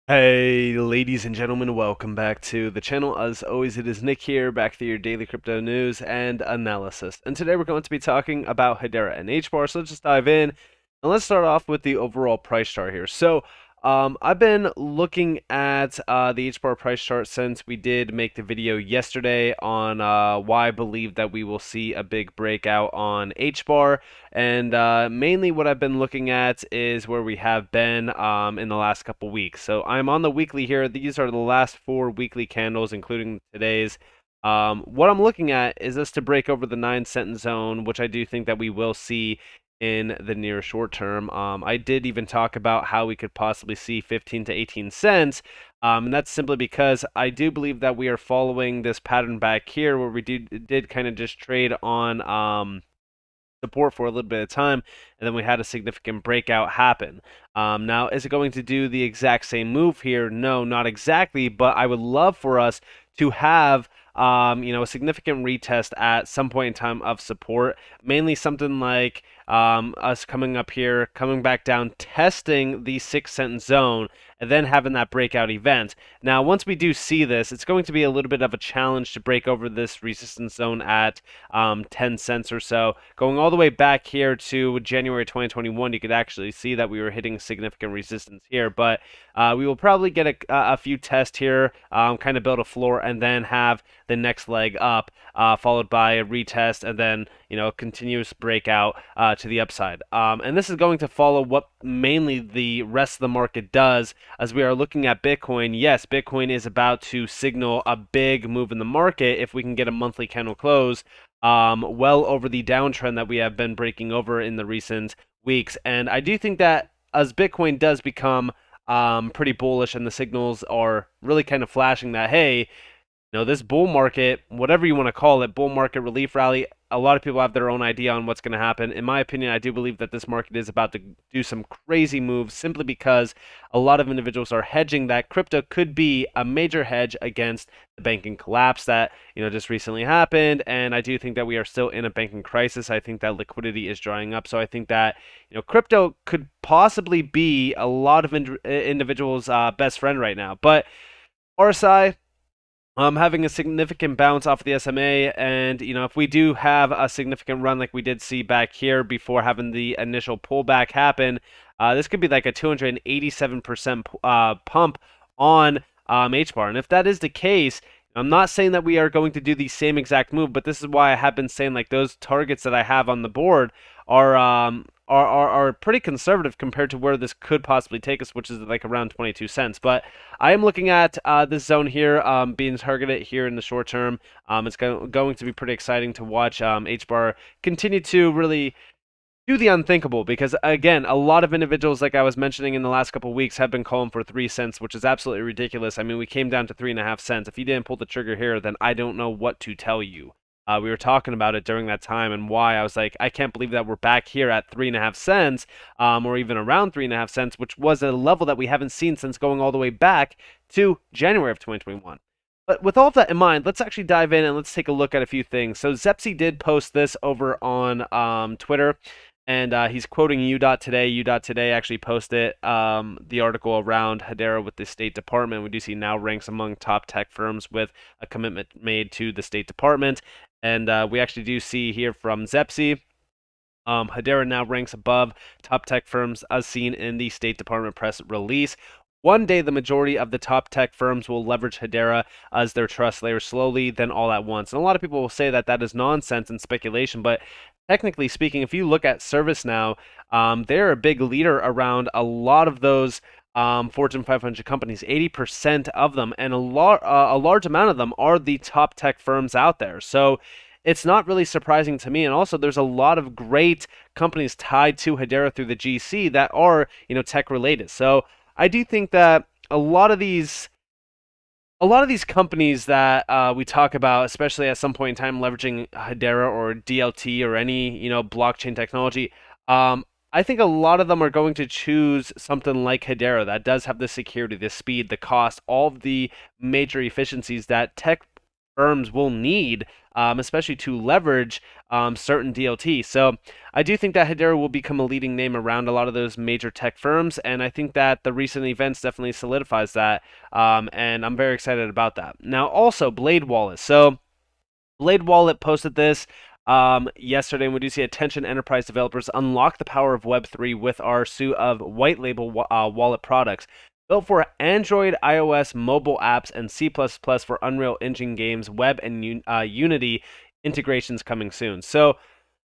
Hey, ladies and gentlemen, welcome back to the channel. As always, it is Nick here, back for your daily crypto news and analysis. And today we're going to be talking about Hedera and HBAR. So let's just dive in and let's start off with the overall price chart here. I've been looking at the HBAR price chart since we did make the video yesterday on why I believe that we will see a big breakout on HBAR. And mainly what I've been looking at is where we have been in the last couple weeks. So I'm on the weekly here. These are the last 4 weekly candles, including today's. What I'm looking at is this to break over the 9 cent zone, which I do think that we will see in the near short term. I did even talk about how we could possibly see 15 to 18 cents. And that's simply because I do believe that we are following this pattern back here where we did kind of just trade on support for a little bit of time, and then we had a significant breakout happen. Now, is it going to do the exact same move here? No, not exactly, but I would love for us to have a significant retest at some point in time of support, mainly something like us coming up here, coming back down, testing the 6 cent zone, and then having that breakout event. Now, once we do see this, it's going to be a little bit of a challenge to break over this resistance zone at 10 cents or so. Going all the way back here to January 2021, you could actually see that we were hitting significant resistance here, but we will probably get a few tests here, kind of build a floor, and then have the next leg up, followed by a retest, and then continuous breakout to the upside. And this is going to follow what mainly the rest of the market does, as we are looking at Bitcoin. Yes, Bitcoin is about to signal a big move in the market if we can get a monthly candle close well over the downtrend that we have been breaking over in the recent weeks. And I do think that as Bitcoin does become pretty bullish and the signals are really kind of flashing that, hey, this bull market, whatever you want to call it, bull market relief rally, a lot of people have their own idea on what's going to happen. In my opinion, I do believe that this market is about to do some crazy moves simply because a lot of individuals are hedging that crypto could be a major hedge against the banking collapse that, just recently happened. And I do think that we are still in a banking crisis. I think that liquidity is drying up. So I think that, crypto could possibly be a lot of individuals' best friend right now. But RSI, having a significant bounce off the SMA, and if we do have a significant run like we did see back here before having the initial pullback happen, this could be like a 287% pump on HBAR. And if that is the case, I'm not saying that we are going to do the same exact move, but this is why I have been saying like those targets that I have on the board are pretty conservative compared to where this could possibly take us, which is like around 22 cents. But I am looking at this zone here being targeted here in the short term. It's going to be pretty exciting to watch HBAR continue to really do the unthinkable, because again, a lot of individuals, like I was mentioning in the last couple of weeks, have been calling for 3 cents, which is absolutely ridiculous. I mean, we came down to 3.5 cents. If you didn't pull the trigger here, then I don't know what to tell you. We were talking about it during that time and why I was like, I can't believe that we're back here at 3.5 cents, or even around 3.5 cents, which was a level that we haven't seen since going all the way back to January of 2021. But with all of that in mind, let's actually dive in and let's take a look at a few things. So Zepsi did post this over on Twitter, and he's quoting U.Today. U.Today actually posted the article around Hedera with the State Department. We do see now ranks among top tech firms with a commitment made to the State Department. And we actually do see here from Zepsi, Hedera now ranks above top tech firms as seen in the State Department press release. One day, the majority of the top tech firms will leverage Hedera as their trust layer slowly, then all at once. And a lot of people will say that that is nonsense and speculation, but technically speaking, if you look at ServiceNow, they're a big leader around a lot of those Fortune 500 companies, 80% of them, and a large amount of them are the top tech firms out there. So it's not really surprising to me. And also, there's a lot of great companies tied to Hedera through the GC that are, tech related. So I do think that a lot of these companies that we talk about, especially at some point in time leveraging Hedera or DLT or any blockchain technology, I think a lot of them are going to choose something like Hedera that does have the security, the speed, the cost, all of the major efficiencies that tech firms will need, especially to leverage certain DLT. So I do think that Hedera will become a leading name around a lot of those major tech firms, and I think that the recent events definitely solidifies that, and I'm very excited about that. Now, also Blade Wallet. So Blade Wallet posted this yesterday, and we do see attention enterprise developers unlock the power of Web3 with our suite of white label wallet products. Built for Android, iOS, mobile apps, and C++ for Unreal Engine games, web and Unity integrations coming soon. So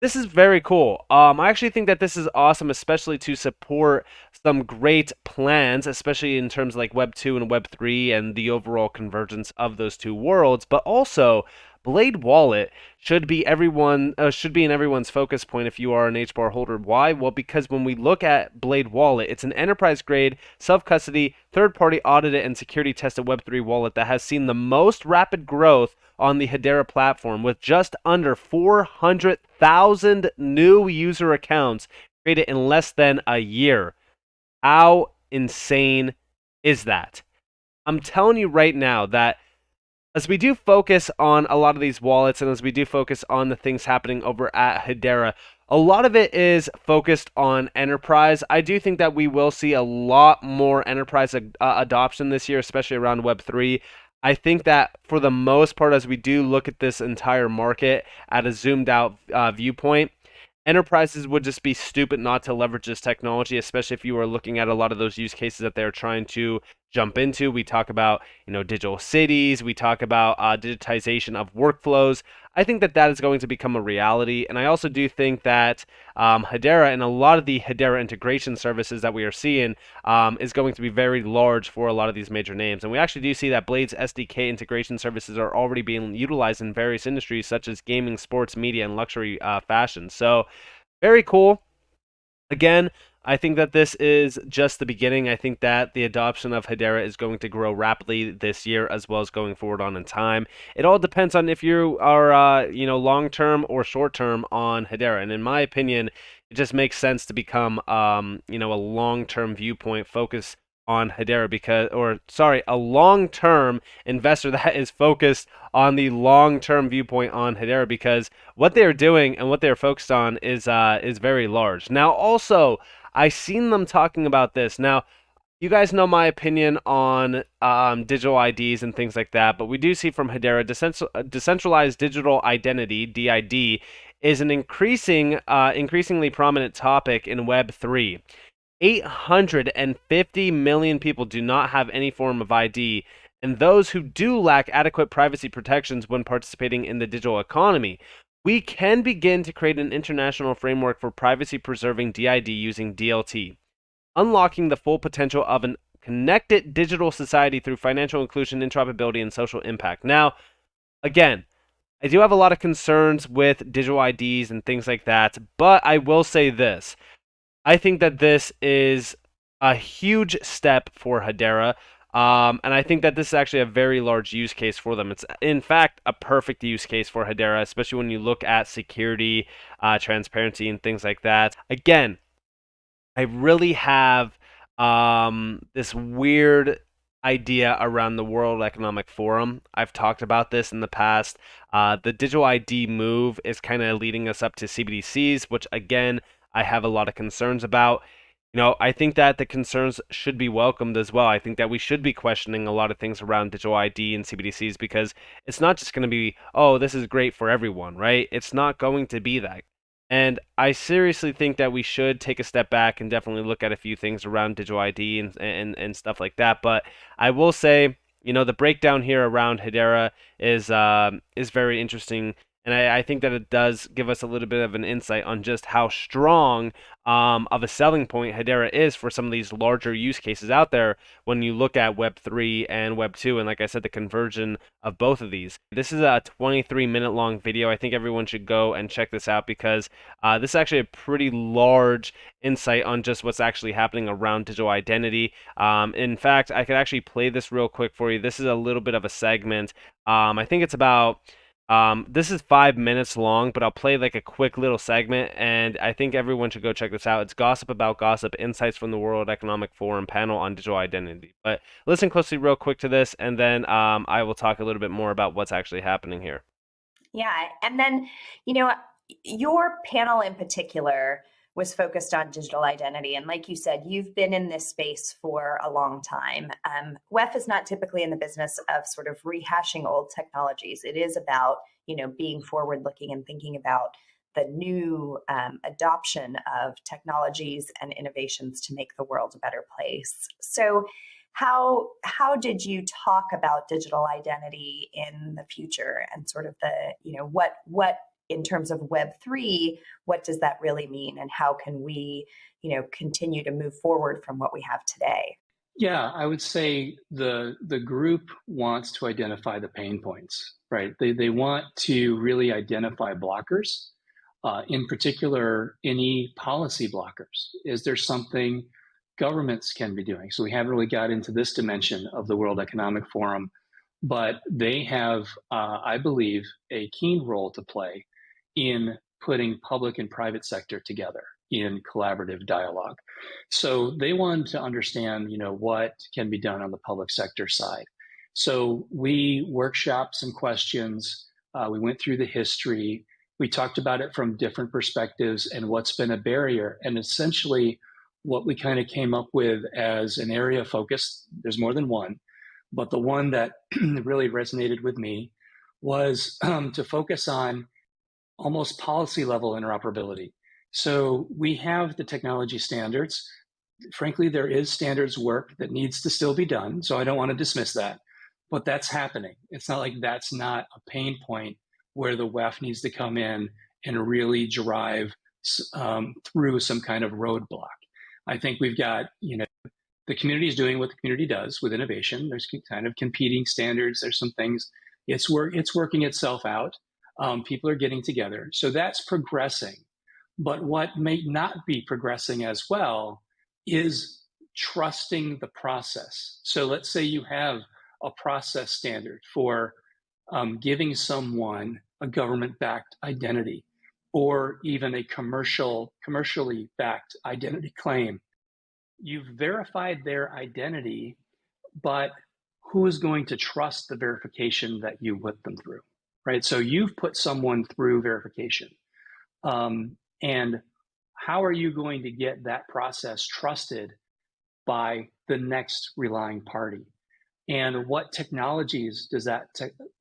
this is very cool. I actually think that this is awesome, especially to support some great plans, especially in terms of like Web 2 and Web 3 and the overall convergence of those two worlds. But also, Blade Wallet should be in everyone's focus point if you are an HBAR holder. Why? Well, because when we look at Blade Wallet, it's an enterprise grade, self custody, third party audited and security tested Web3 wallet that has seen the most rapid growth on the Hedera platform, with just under 400,000 new user accounts created in less than a year. How insane is that? I'm telling you right now that as we do focus on a lot of these wallets and as we do focus on the things happening over at Hedera, a lot of it is focused on enterprise. I do think that we will see a lot more enterprise adoption this year, especially around Web3. I think that for the most part, as we do look at this entire market at a zoomed out viewpoint, enterprises would just be stupid not to leverage this technology, especially if you are looking at a lot of those use cases that they're trying to jump into. We talk about, digital cities. We talk about digitization of workflows. I think that that is going to become a reality. And I also do think that Hedera and a lot of the Hedera integration services that we are seeing is going to be very large for a lot of these major names. And we actually do see that Blade's SDK integration services are already being utilized in various industries such as gaming, sports, media, and luxury fashion. So very cool. Again, I think that this is just the beginning. I think that the adoption of Hedera is going to grow rapidly this year as well as going forward on in time. It all depends on if you are, long term or short term on Hedera. And in my opinion, it just makes sense to become, a long term viewpoint focus on Hedera a long term investor that is focused on the long term viewpoint on Hedera, because what they're doing and what they're focused on is very large. Now, also, I seen them talking about this. Now, you guys know my opinion on digital IDs and things like that, but we do see from Hedera, decentralized digital identity (DID) is an increasingly prominent topic in Web 3. 850 million people do not have any form of ID, and those who do lack adequate privacy protections when participating in the digital economy. We can begin to create an international framework for privacy preserving DID using DLT, unlocking the full potential of a connected digital society through financial inclusion, interoperability, and social impact. Now, again, I do have a lot of concerns with digital IDs and things like that, but I will say this. I think that this is a huge step for Hedera, and I think that this is actually a very large use case for them. It's, in fact, a perfect use case for Hedera, especially when you look at security, transparency, and things like that. Again, I really have this weird idea around the World Economic Forum. I've talked about this in the past. The digital ID move is kind of leading us up to CBDCs, which, again, I have a lot of concerns about. I think that the concerns should be welcomed as well. I think that we should be questioning a lot of things around digital ID and CBDCs, because it's not just going to be, oh, this is great for everyone, right? It's not going to be that. And I seriously think that we should take a step back and definitely look at a few things around digital ID and stuff like that. But I will say, the breakdown here around Hedera is very interesting. And I think that it does give us a little bit of an insight on just how strong of a selling point Hedera is for some of these larger use cases out there when you look at Web 3 and Web 2. And like I said, the conversion of both of these. This is a 23-minute long video. I think everyone should go and check this out, because this is actually a pretty large insight on just what's actually happening around digital identity. In fact, I could actually play this real quick for you. This is a little bit of a segment. I think it's about This is 5 minutes long, but I'll play like a quick little segment, and I think everyone should go check this out. It's Gossip About Gossip, Insights from the World Economic Forum panel on digital identity. But listen closely real quick to this, and then I will talk a little bit more about what's actually happening here. Yeah. And then, you know, your panel in particular was focused on digital identity. And like you said, you've been in this space for a long time. WEF is not typically in the business of sort of rehashing old technologies. It is about, being forward looking and thinking about the new adoption of technologies and innovations to make the world a better place. So how did you talk about digital identity in the future and sort of the, what in terms of Web3, what does that really mean, and how can we, continue to move forward from what we have today? Yeah, I would say the group wants to identify the pain points, right? They want to really identify blockers, in particular, any policy blockers. Is there something governments can be doing? So we haven't really got into this dimension of the World Economic Forum, but they have, I believe, a keen role to play in putting public and private sector together in collaborative dialogue. So they wanted to understand, what can be done on the public sector side. So we workshopped some questions. We went through the history. We talked about it from different perspectives and what's been a barrier. And essentially, what we kind of came up with as an area of focus, there's more than one, but the one that really resonated with me was to focus on almost policy level interoperability. So we have the technology standards. Frankly, there is standards work that needs to still be done. So I don't want to dismiss that, but that's happening. It's not like that's not a pain point where the WEF needs to come in and really drive through some kind of roadblock. I think we've got, the community is doing what the community does with innovation. There's kind of competing standards. There's some things. It's working itself out. People are getting together. So that's progressing. But what may not be progressing as well is trusting the process. So let's say you have a process standard for giving someone a government-backed identity or even a commercially backed identity claim. You've verified their identity, but who is going to trust the verification that you put them through, right? So you've put someone through verification. And how are you going to get that process trusted by the next relying party? And what technologies does that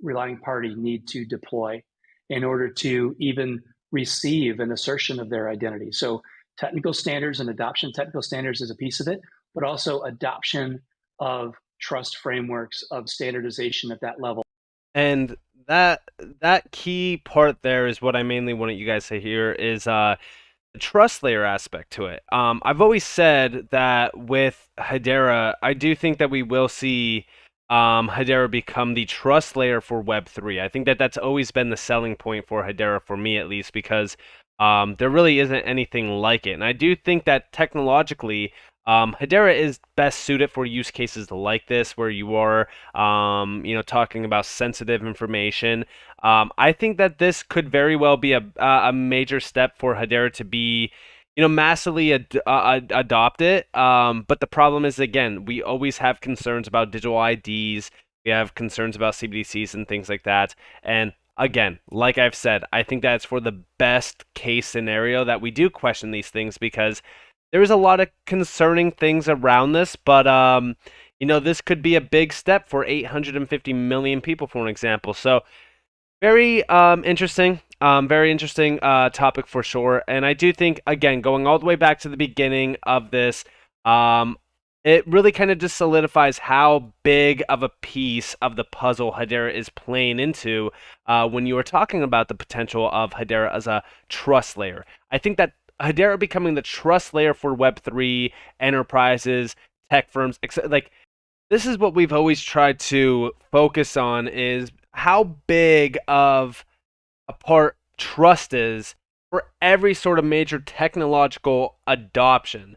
relying party need to deploy in order to even receive an assertion of their identity? So technical standards and adoption, technical standards is a piece of it, but also adoption of trust frameworks of standardization at that level. And that key part there is what I mainly wanted you guys to hear is the trust layer aspect to it. I've always said that with Hedera, I do think that we will see Hedera become the trust layer for Web3. I think that that's always been the selling point for Hedera, for me at least, because there really isn't anything like it. And I do think that technologically, Hedera is best suited for use cases like this, where you are, talking about sensitive information. I think that this could very well be a major step for Hedera to be, massively adopt it. But the problem is, again, we always have concerns about digital IDs. We have concerns about CBDCs and things like that. And again, like I've said, I think that's for the best case scenario that we do question these things, because there is a lot of concerning things around this, but this could be a big step for 850 million people, for an example. So very interesting topic for sure. And I do think, again, going all the way back to the beginning of this, it really kind of just solidifies how big of a piece of the puzzle Hedera is playing into when you are talking about the potential of Hedera as a trust layer. I think that Hedera becoming the trust layer for Web3 enterprises, tech firms, etc. Like, this is what we've always tried to focus on, is how big of a part trust is for every sort of major technological adoption.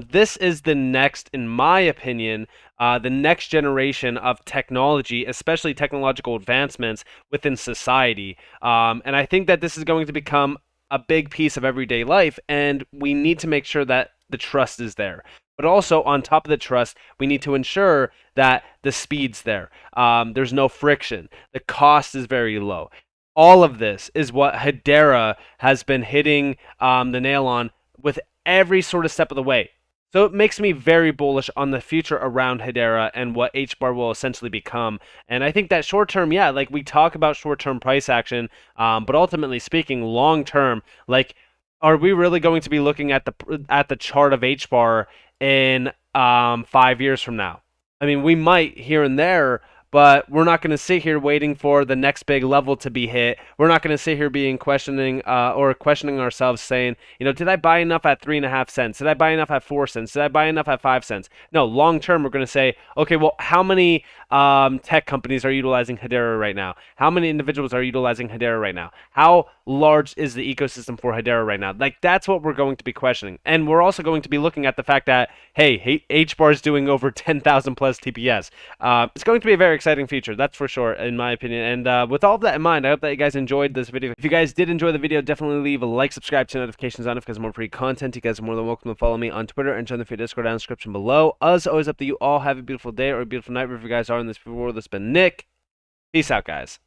This is the next, in my opinion, the next generation of technology, especially technological advancements within society. And I think that this is going to become a big piece of everyday life, and we need to make sure that the trust is there. But also, on top of the trust, we need to ensure that the speed's there. There's no friction. The cost is very low. All of this is what Hedera has been hitting the nail on with every sort of step of the way. So it makes me very bullish on the future around Hedera and what HBAR will essentially become. And I think that short term, yeah, like we talk about short term price action, but ultimately speaking, long term, like, are we really going to be looking at the chart of HBAR in 5 years from now? I mean, we might here and there, but we're not going to sit here waiting for the next big level to be hit. We're not going to sit here being questioning or questioning ourselves, saying, did I buy enough at 3.5 cents? Did I buy enough at 4 cents? Did I buy enough at 5 cents? No, long term, we're going to say, okay, well, how many tech companies are utilizing Hedera right now? How many individuals are utilizing Hedera right now? How large is the ecosystem for Hedera right now? Like, that's what we're going to be questioning. And we're also going to be looking at the fact that, hey, HBAR is doing over 10,000 plus TPS. It's going to be a very exciting feature, that's for sure, in my opinion. And with all of that in mind, I hope that you guys enjoyed this video. If you guys did enjoy the video, definitely leave a like, subscribe, turn notifications on because more free content. You guys are more than welcome to follow me on Twitter and join the free Discord down in the description below. As always, up to you all. Have a beautiful day or a beautiful night wherever you guys are in this world. This has been Nick. Peace out, guys.